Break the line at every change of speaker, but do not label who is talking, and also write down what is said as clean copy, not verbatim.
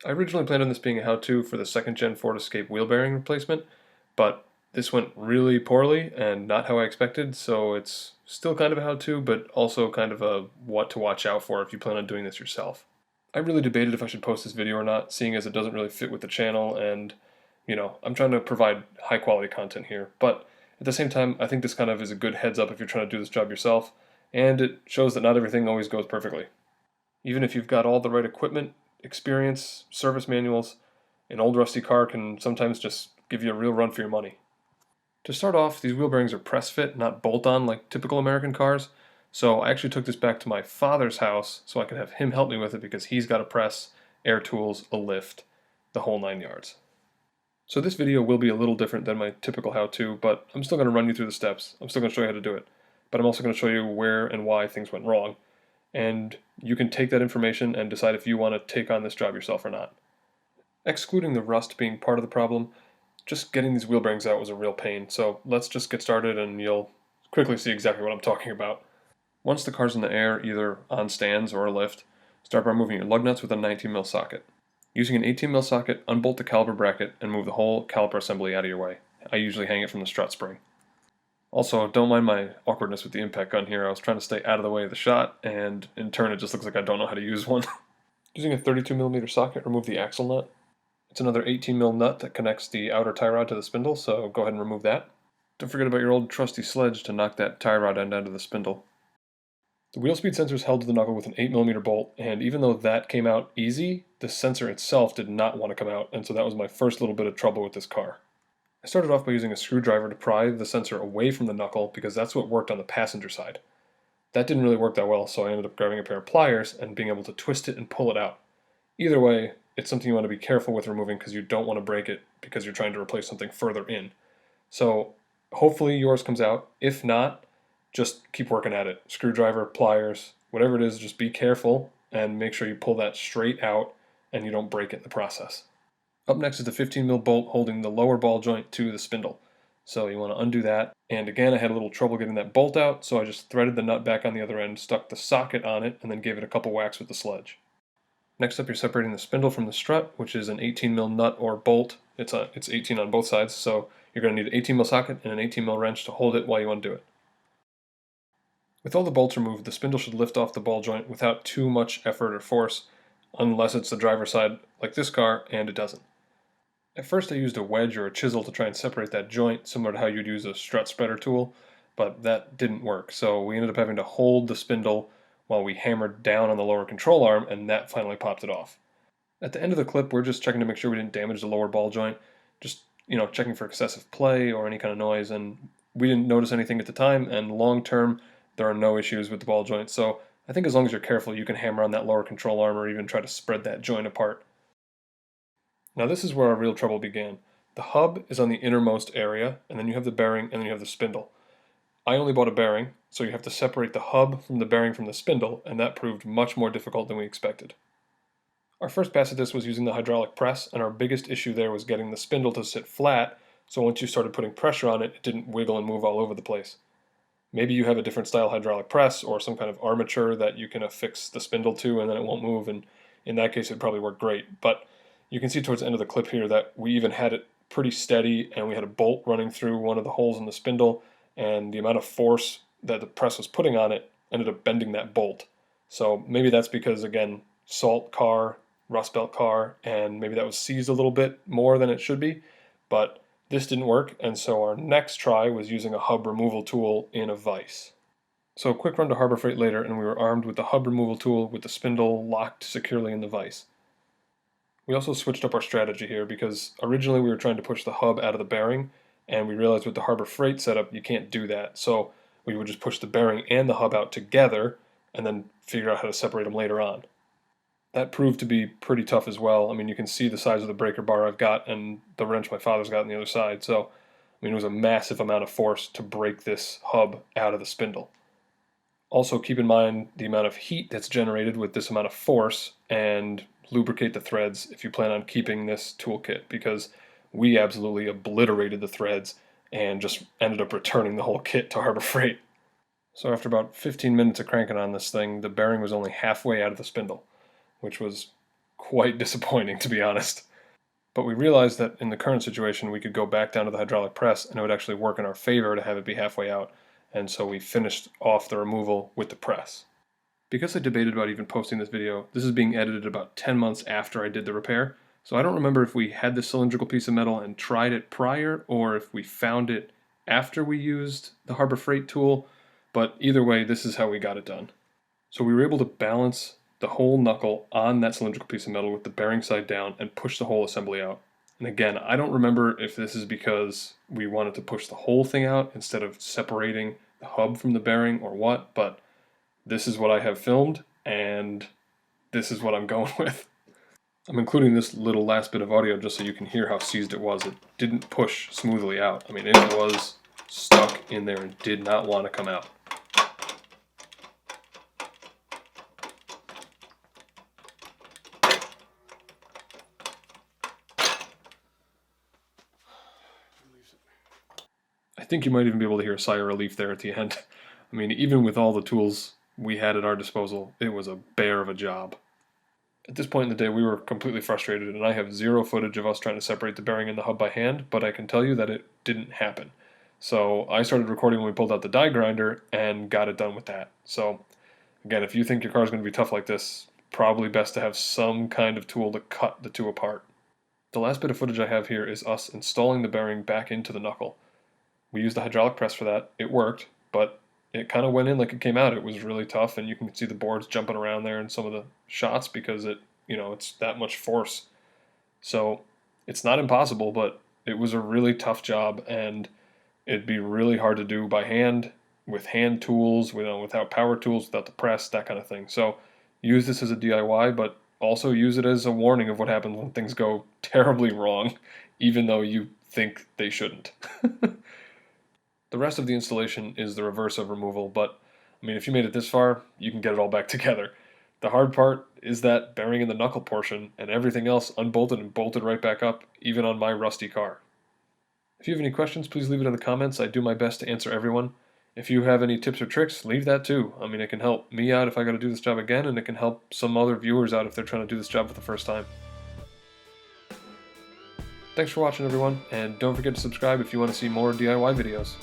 I originally planned on this being a how-to for the second gen Ford Escape wheel bearing replacement, but this went really poorly and not how I expected, so it's still kind of a how-to, but also kind of a what to watch out for if you plan on doing this yourself. I really debated if I should post this video or not, seeing as it doesn't really fit with the channel, and I'm trying to provide high quality content here, but at the same time, I think this kind of is a good heads up if you're trying to do this job yourself, and it shows that not everything always goes perfectly. Even if you've got all the right equipment, experience, service manuals, an old rusty car can sometimes just give you a real run for your money. To start off, these wheel bearings are press fit, not bolt on like typical American cars. So I actually took this back to my father's house so I could have him help me with it because he's got a press, air tools, a lift, the whole 9 yards. So this video will be a little different than my typical how-to, but I'm still going to run you through the steps. I'm still going to show you how to do it. But I'm also going to show you where and why things went wrong. And you can take that information and decide if you want to take on this job yourself or not. Excluding the rust being part of the problem, just getting these wheel bearings out was a real pain, so let's just get started and you'll quickly see exactly what I'm talking about. Once the car's in the air, either on stands or a lift, start by removing your lug nuts with a 19mm socket. Using an 18mm socket, unbolt the caliper bracket and move the whole caliper assembly out of your way. I usually hang it from the strut spring. Also, don't mind my awkwardness with the impact gun here. I was trying to stay out of the way of the shot, and in turn it just looks like I don't know how to use one. Using a 32mm socket, remove the axle nut. It's another 18mm nut that connects the outer tie rod to the spindle, so go ahead and remove that. Don't forget about your old trusty sledge to knock that tie rod end out of the spindle. The wheel speed sensor is held to the knuckle with an 8mm bolt, and even though that came out easy, the sensor itself did not want to come out, and so that was my first little bit of trouble with this car. I started off by using a screwdriver to pry the sensor away from the knuckle because that's what worked on the passenger side. That didn't really work that well, so I ended up grabbing a pair of pliers and being able to twist it and pull it out. Either way, it's something you want to be careful with removing because you don't want to break it because you're trying to replace something further in. So hopefully yours comes out. If not, just keep working at it. Screwdriver, pliers, whatever it is, just be careful and make sure you pull that straight out and you don't break it in the process. Up next is the 15mm bolt holding the lower ball joint to the spindle. So you want to undo that. And again, I had a little trouble getting that bolt out, so I just threaded the nut back on the other end, stuck the socket on it, and then gave it a couple whacks with the sledge. Next up, you're separating the spindle from the strut, which is an 18mm nut or bolt. It's 18 on both sides, so you're going to need an 18mm socket and an 18mm wrench to hold it while you undo it. With all the bolts removed, the spindle should lift off the ball joint without too much effort or force, unless it's the driver's side like this car, and it doesn't. At first I used a wedge or a chisel to try and separate that joint, similar to how you'd use a strut spreader tool, but that didn't work, so we ended up having to hold the spindle while we hammered down on the lower control arm, and that finally popped it off. At the end of the clip, we're just checking to make sure we didn't damage the lower ball joint, just checking for excessive play or any kind of noise, and we didn't notice anything at the time, and long term, there are no issues with the ball joint, so I think as long as you're careful, you can hammer on that lower control arm or even try to spread that joint apart. Now this is where our real trouble began. The hub is on the innermost area, and then you have the bearing, and then you have the spindle. I only bought a bearing, so you have to separate the hub from the bearing from the spindle, and that proved much more difficult than we expected. Our first pass at this was using the hydraulic press, and our biggest issue there was getting the spindle to sit flat, so once you started putting pressure on it, it didn't wiggle and move all over the place. Maybe you have a different style hydraulic press or some kind of armature that you can affix the spindle to and then it won't move, and in that case it would probably work great. But you can see towards the end of the clip here that we even had it pretty steady, and we had a bolt running through one of the holes in the spindle, and the amount of force that the press was putting on it ended up bending that bolt. So maybe that's because, again, salt car, rust belt car, and maybe that was seized a little bit more than it should be, but this didn't work, and so our next try was using a hub removal tool in a vise. So a quick run to Harbor Freight later, and we were armed with the hub removal tool with the spindle locked securely in the vise. We also switched up our strategy here because originally we were trying to push the hub out of the bearing, and we realized with the Harbor Freight setup you can't do that, so we would just push the bearing and the hub out together and then figure out how to separate them later on. That proved to be pretty tough as well. I mean, you can see the size of the breaker bar I've got and the wrench my father's got on the other side, so I mean, it was a massive amount of force to break this hub out of the spindle. Also keep in mind the amount of heat that's generated with this amount of force, and lubricate the threads if you plan on keeping this toolkit, because we absolutely obliterated the threads and just ended up returning the whole kit to Harbor Freight. So after about 15 minutes of cranking on this thing, the bearing was only halfway out of the spindle, which was quite disappointing, to be honest. But we realized that in the current situation we could go back down to the hydraulic press and it would actually work in our favor to have it be halfway out, and so we finished off the removal with the press. Because I debated about even posting this video, this is being edited about 10 months after I did the repair, so I don't remember if we had this cylindrical piece of metal and tried it prior, or if we found it after we used the Harbor Freight tool, but either way, this is how we got it done. So we were able to balance the whole knuckle on that cylindrical piece of metal with the bearing side down and push the whole assembly out. And again, I don't remember if this is because we wanted to push the whole thing out instead of separating the hub from the bearing or what, but this is what I have filmed, and this is what I'm going with. I'm including this little last bit of audio just so you can hear how seized it was. It didn't push smoothly out. I mean, it was stuck in there and did not want to come out. I think you might even be able to hear a sigh of relief there at the end. I mean, even with all the tools we had at our disposal, it was a bear of a job. At this point in the day, we were completely frustrated, and I have zero footage of us trying to separate the bearing and the hub by hand, but I can tell you that it didn't happen. So I started recording when we pulled out the die grinder and got it done with that. So again, if you think your car is going to be tough like this, probably best to have some kind of tool to cut the two apart. The last bit of footage I have here is us installing the bearing back into the knuckle. We used the hydraulic press for that. It worked, but it kind of went in like it came out. It was really tough, and you can see the boards jumping around there in some of the shots because it's that much force. So it's not impossible, but it was a really tough job, and it'd be really hard to do by hand, with hand tools, without power tools, without the press, that kind of thing. So use this as a DIY, but also use it as a warning of what happens when things go terribly wrong, even though you think they shouldn't. The rest of the installation is the reverse of removal, but I mean, if you made it this far, you can get it all back together. The hard part is that bearing in the knuckle portion, and everything else unbolted and bolted right back up, even on my rusty car. If you have any questions, please leave it in the comments. I do my best to answer everyone. If you have any tips or tricks, leave that too. I mean, it can help me out if I got to do this job again, and it can help some other viewers out if they're trying to do this job for the first time. Thanks for watching, everyone, and don't forget to subscribe if you want to see more DIY videos.